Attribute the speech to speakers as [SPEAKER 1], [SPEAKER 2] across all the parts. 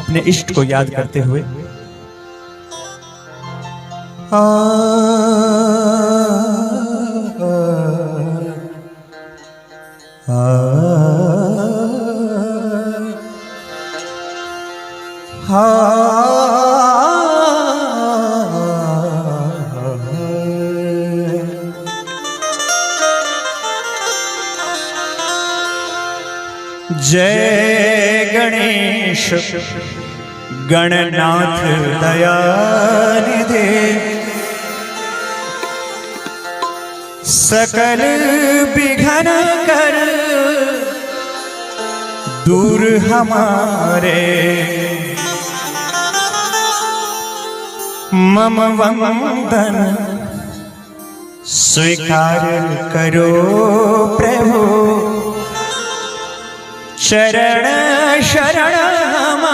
[SPEAKER 1] अपने इष्ट को याद करते हुए जय गणेश गणनाथ दयानिधे सकल विघ्न कर दूर हमारे मम वंदन स्वीकार करो प्रभु शरण शरण हम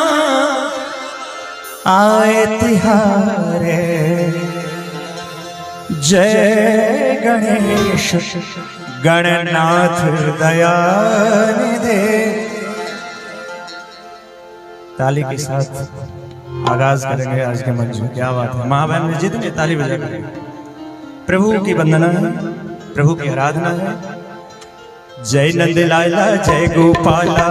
[SPEAKER 1] आए तिहारे जय गणेश गणनाथ दयानिधे। ताली के साथ आगाज करेंगे आज के मंच में। क्या बात है, माँ बहन जितने ताली बजा करेंगे। प्रभु की वंदना है, प्रभु की आराधना है। जय नंद लाला जय गोपाला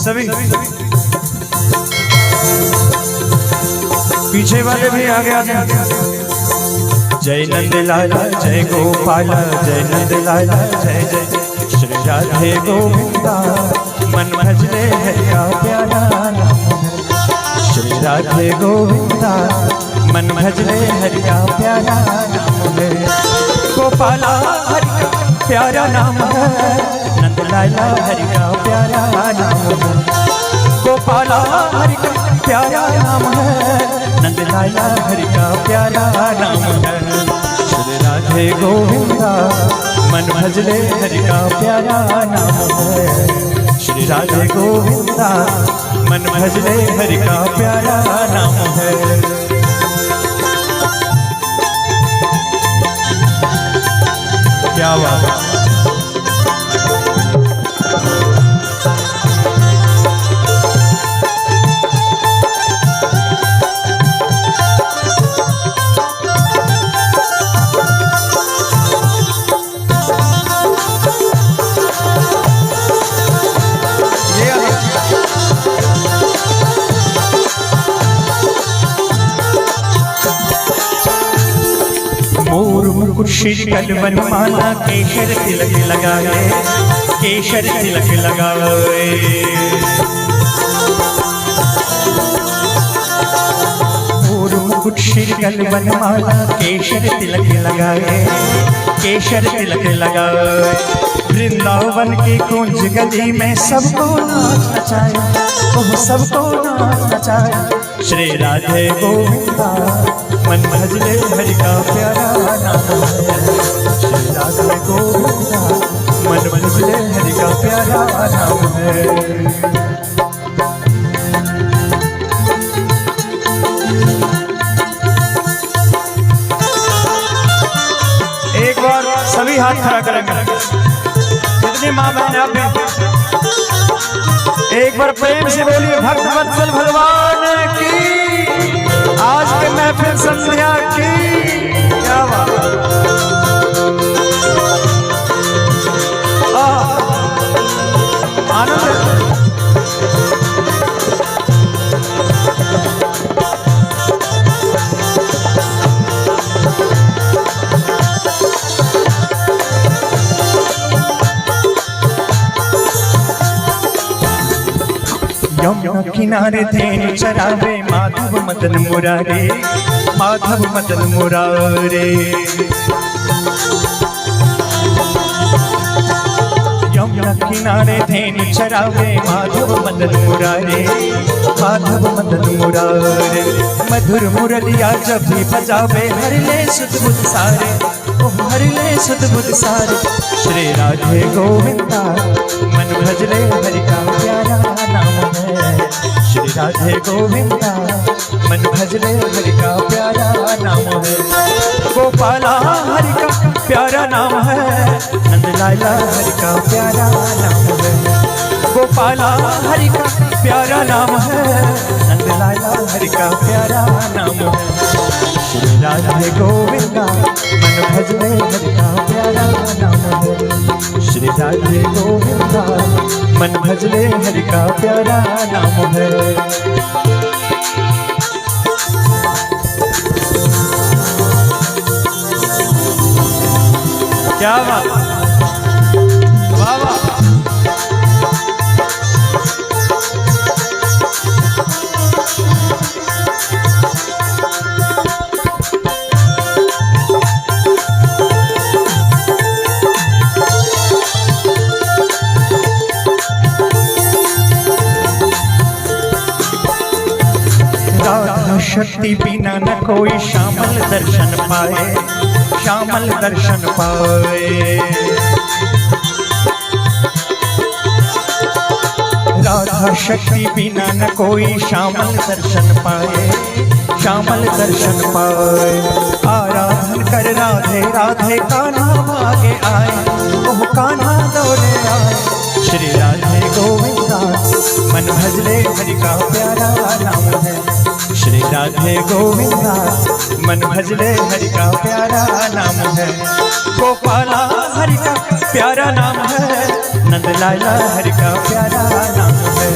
[SPEAKER 1] सभी पीछे वाले भी आगे आ जाए। जय नंद लाला जय गोपाला जय नंद लाला जय जय श्री राधे गोविंदा मन भजले हरिया प्यारा श्री राधे गोविंदा मन भजले हरिया प्यारा गोपाला हरि का प्यारा नाम है नंद लाला हरि का प्यारा नाम है गोपाला हरि का प्यारा नाम है नंद लाला हरि का प्यारा नाम है श्री राधे गोविंदा मन भजले हरि का प्यारा नाम है श्री राधे गोविंदा मन भजले हरि का प्यारा नाम है। क्या बात श्री वनमाला केशर तिलक लगाए केशर तिलक लगाए और मुकुट श्री वनमाला केशर तिलक लगाए केशर तिलक लगाए वृंदावन की कुंज गली में सबको नाच नचाए ओह सबको नाच नचाए श्री राधे गोविंदा मन भजले हरि का प्यारा नाम है श्री राधे गोविंदा मन भजले हरि का प्यारा नाम है। एक बार सभी हाथ खड़ा करेंगे जितनी माँ बहन आप एक बार प्रेम से बोलिए भक्त वत्सल भगवान की आज के महफिल संध्या की। क्या बात आनंद यमुना किनारे धेनु चरावे माधव मदन मुरारे माधव मदन मुरारे यमुना किनारे धेनु चरावे माधव मदन मुरारे माधव मदन मुरारे मधुर मुरलिया जब भी बजावे हरिले सुध बुध सारे ओह हरिले सुध बुध सारे श्री राधे गोविंदा मन भजले हरि का प्यारा नाम है श्री राधे गोविंदा मन भजले हरि का प्यारा नाम है गोपाला हरि का प्यारा नाम है, नंद लाला हरि का प्यारा नाम है। गोपाला हरि का प्यारा नाम है, नंद लाला हरि का प्यारा नाम है। श्री राधे गोविंदा मन भजले हरि का प्यारा नाम है। श्री राधे गोविंदा मन भजले हरि का प्यारा नाम है। क्या बात, वाह वाह। राधा शक्ति बिना न कोई श्यामल दर्शन पाए, श्यामल दर्शन पाए। राधा शक्ति बिना न कोई श्यामल दर्शन पाए, श्यामल दर्शन पाए। आराधन कर राधे राधे कान्हा आगे आए, ओह कान्हा दौड़े आए। श्री राधे गोविंदा मन भजले हरि का प्यारा नाम है। श्री राधे गोविंदा मन भजले हरि का प्यारा नाम है। गोपाला हरि का प्यारा नाम है, नंद लाला हरि का प्यारा नाम है।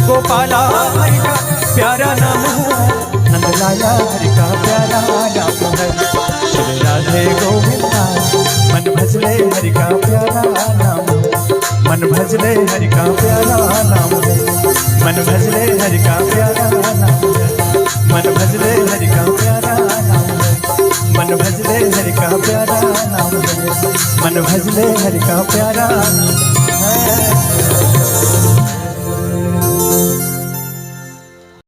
[SPEAKER 1] गोपाला हरि का प्यारा नाम है, नंद लाला हरि का प्यारा नाम है। श्री राधे गोविंदा मन भजले हरि का प्यारा नाम है। मन भजले हरि का प्यारा नाम है। मन भजले हरि का प्यारा नाम है। मन भजले हरि का प्यारा नाम है। मन भजले हरि का प्यारा नाम है। मन भजले हरि का प्यारा नाम है।